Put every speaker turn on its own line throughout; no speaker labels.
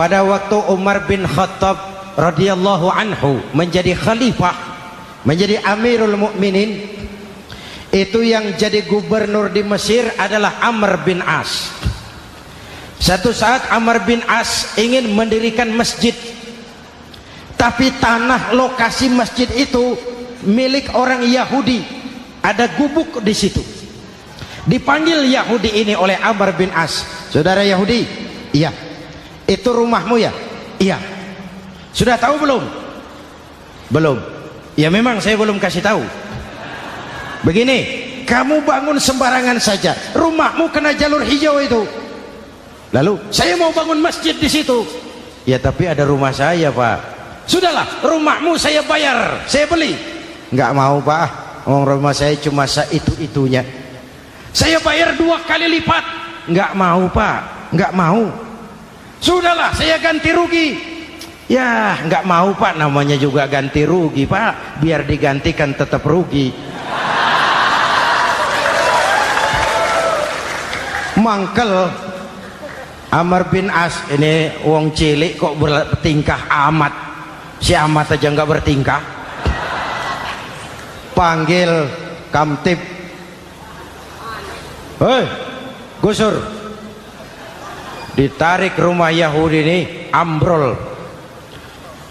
pada waktu Umar bin Khattab radhiyallahu anhu menjadi khalifah, menjadi Amirul Mukminin, itu yang jadi gubernur di Mesir adalah Amr bin As. Satu saat Amr bin As ingin mendirikan masjid, tapi tanah lokasi masjid itu milik orang Yahudi, ada gubuk di situ. Dipanggil Yahudi ini oleh Amr bin As, saudara Yahudi, iya, itu rumahmu ya? Iya. Sudah tahu belum? Belum. Ya memang saya belum kasih tahu. Begini, kamu bangun sembarangan saja, rumahmu kena jalur hijau itu. Lalu saya mau bangun masjid di situ. Ya tapi ada rumah saya, Pak. Sudahlah, rumahmu saya bayar, saya beli. Nggak mau, Pak. Rumah saya cuma itu-itunya. Saya bayar 2 kali lipat. Nggak mau, Pak. Nggak mau. Sudahlah, saya ganti rugi. Ya nggak mau, Pak. Namanya juga ganti rugi, Pak. Biar digantikan tetap rugi. Mangkel Amr bin As ini wong cilik kok bertingkah amat. Si amat aja nggak bertingkah. Panggil kamtib, hei gusur. Ditarik rumah Yahudi ini, ambrol,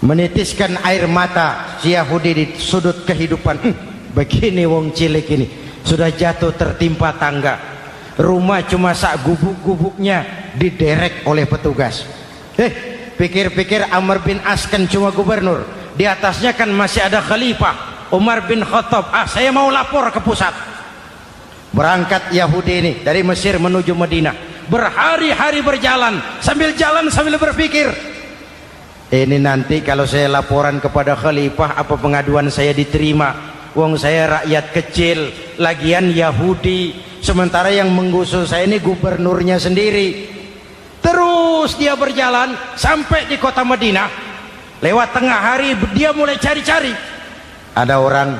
menitiskan air mata si Yahudi di sudut kehidupan. Begini wong cilik ini sudah jatuh tertimpa tangga, rumah cuma sak gubuk-gubuknya diderek oleh petugas. Pikir-pikir Amr bin As kan cuma gubernur, di atasnya kan masih ada khalifah Umar bin Khattab. Saya mau lapor ke pusat. Berangkat Yahudi ini dari Mesir menuju Madinah, berhari-hari berjalan, sambil jalan sambil berpikir, ini nanti kalau saya laporan kepada khalifah, apa pengaduan saya diterima? Wong saya rakyat kecil, lagian Yahudi, sementara yang menggusur saya ini gubernurnya sendiri. Terus dia berjalan sampai di kota Madinah. Lewat tengah hari dia mulai cari-cari. Ada orang,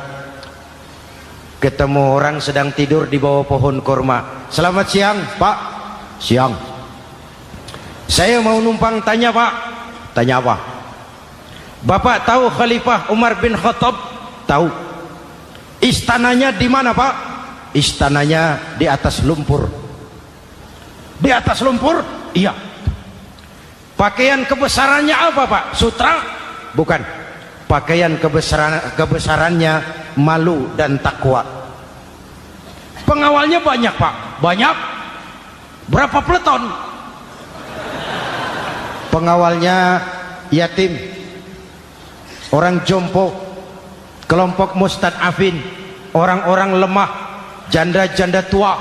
ketemu orang sedang tidur di bawah pohon kurma. Selamat siang, Pak. Siang. Saya mau numpang tanya, Pak. Tanya apa? Bapak tahu Khalifah Umar bin Khattab? Tahu. Istananya di mana, Pak? Istananya di atas lumpur. Di atas lumpur? Iya. Pakaian kebesarannya apa, Pak? Sutra? Bukan. Pakaian kebesarannya malu dan takwa. Pengawalnya banyak, Pak. Banyak. Berapa peleton? Pengawalnya yatim, orang jompo, kelompok mustadafin, orang-orang lemah, janda-janda tua.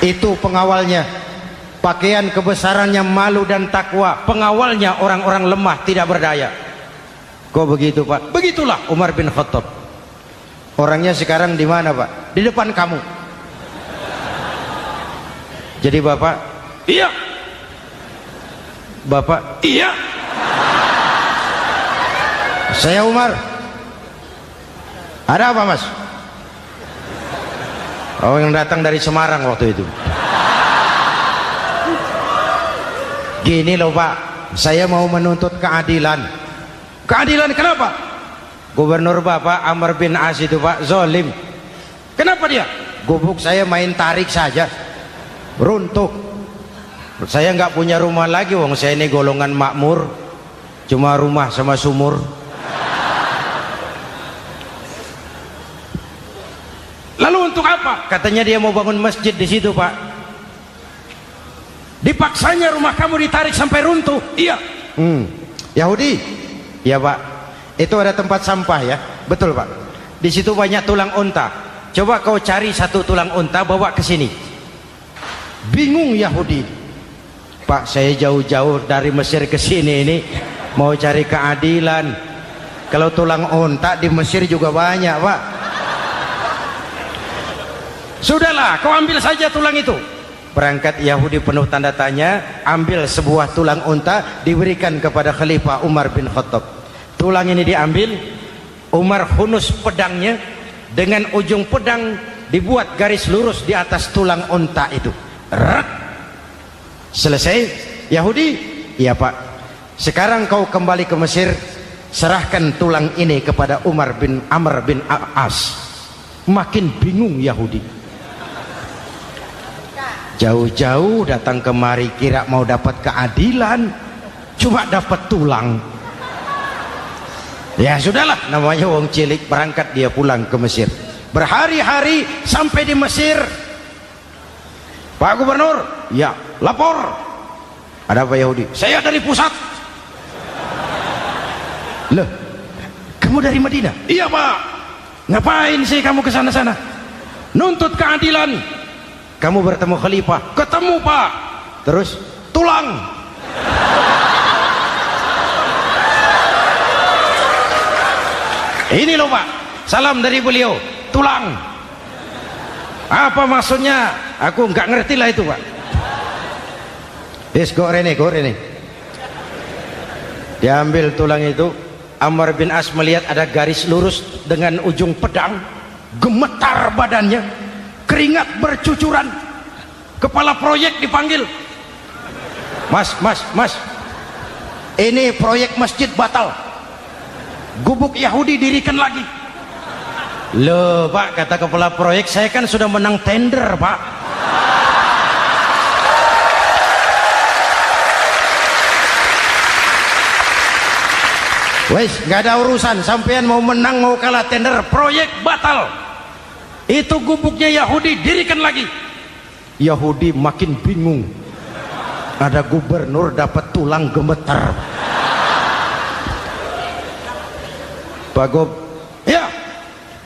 Itu pengawalnya. Pakaian kebesarannya malu dan takwa. Pengawalnya orang-orang lemah tidak berdaya. Kok begitu, Pak? Begitulah Umar bin Khattab. Orangnya sekarang di mana, Pak? Di depan kamu. Jadi Bapak? Iya. Bapak? Iya. Saya Umar. Ada apa, Mas? Oh, yang datang dari Semarang waktu itu. Gini loh, Pak, saya mau menuntut keadilan. Keadilan kenapa? Gubernur Bapak Amr bin As itu, Pak, zolim. Kenapa dia? Gubuk saya main tarik saja, runtuh. Saya nggak punya rumah lagi, wong saya ini golongan makmur, cuma rumah sama sumur. Lalu untuk apa? Katanya dia mau bangun masjid di situ, Pak. Dipaksanya rumah kamu ditarik sampai runtuh. Iya. Yahudi? Ya, Pak. Itu ada tempat sampah ya. Betul, Pak. Di situ banyak tulang unta. Coba kau cari 1 tulang unta bawa ke sini. Bingung Yahudi. Pak, saya jauh-jauh dari Mesir ke sini ini mau cari keadilan. Kalau tulang unta di Mesir juga banyak, Pak. Sudahlah, kau ambil saja tulang itu. Berangkat Yahudi penuh tanda tanya, ambil sebuah tulang unta, diberikan kepada Khalifah Umar bin Khattab. Tulang ini diambil, Umar hunus pedangnya, dengan ujung pedang dibuat garis lurus di atas tulang unta itu. Rak. Selesai. Yahudi, iya Pak, sekarang kau kembali ke Mesir, serahkan tulang ini kepada Umar bin Amr bin As. Makin bingung Yahudi, jauh-jauh datang kemari kira mau dapat keadilan, cuma dapat tulang. Ya sudahlah, namanya wong cilik, berangkat dia pulang ke Mesir. Berhari-hari sampai di Mesir. Pak Gubernur, ya lapor. Ada apa Yahudi? Saya dari pusat. Loh, kamu dari Madinah? Iya Pak. Ngapain sih kamu ke sana-sana? Nuntut keadilan. Kamu bertemu khalifah? Ketemu Pak. Terus tulang. Ini loh Pak, salam dari beliau, tulang. Apa maksudnya? Aku nggak ngerti lah itu Pak. Yes, go Rene. Diambil tulang itu. Amr bin As melihat ada garis lurus dengan ujung pedang, gemetar badannya, keringat bercucuran. Kepala proyek dipanggil. Mas, ini proyek masjid batal, gubuk Yahudi dirikan lagi. Loh Pak, kata kepala proyek, saya kan sudah menang tender Pak. Wes, nggak ada urusan, sampean mau menang mau kalah tender, proyek batal. Itu gubuknya Yahudi dirikan lagi. Yahudi makin bingung. Ada gubernur dapat tulang gemetar. Pak Gob, ya,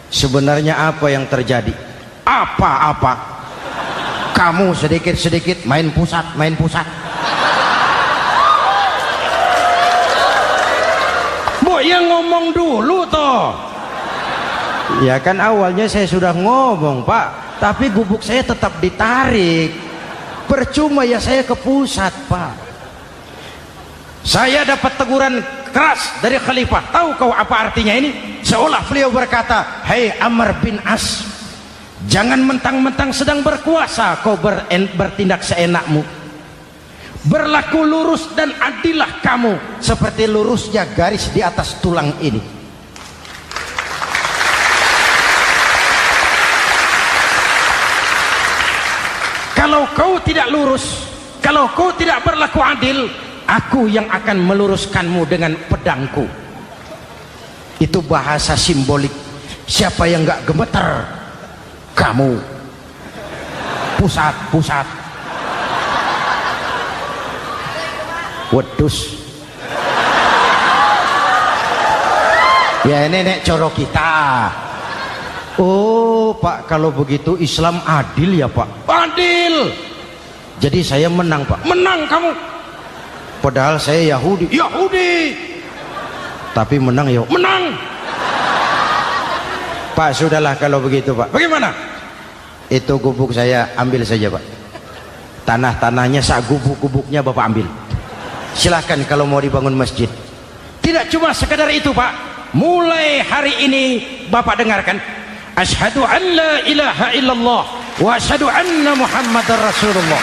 sebenarnya apa yang terjadi? Apa-apa? Kamu sedikit-sedikit main pusat. Yang ngomong dulu toh. Ya kan awalnya saya sudah ngomong Pak, tapi gubuk saya tetap ditarik. Percuma ya saya ke pusat Pak. Saya dapat teguran keras dari khalifah. Tahu kau apa artinya ini? Seolah beliau berkata, "Hei Amr bin As, jangan mentang-mentang sedang berkuasa kau bertindak seenakmu. Berlaku lurus dan adillah kamu seperti lurusnya garis di atas tulang ini." Kalau kau tidak lurus, kalau kau tidak berlaku adil, aku yang akan meluruskanmu dengan pedangku. Itu bahasa simbolik. Siapa yang gak gemeter? Kamu. Pusat. Wedus. Ya ini nek coro kita. Oh Pak, kalau begitu Islam adil ya Pak? Adil. Jadi saya menang Pak? Menang kamu. Padahal saya Yahudi. Tapi menang ya? Menang. Pak sudahlah kalau begitu Pak. Bagaimana? Itu gubuk saya ambil saja Pak. Tanah-tanahnya gubuk-gubuknya Bapak ambil. Silahkan kalau mau dibangun masjid. Tidak cuma sekadar itu Pak, mulai hari ini Bapak dengarkan, asyhadu an la ilaha illallah wa asyhadu anna muhammadar rasulullah.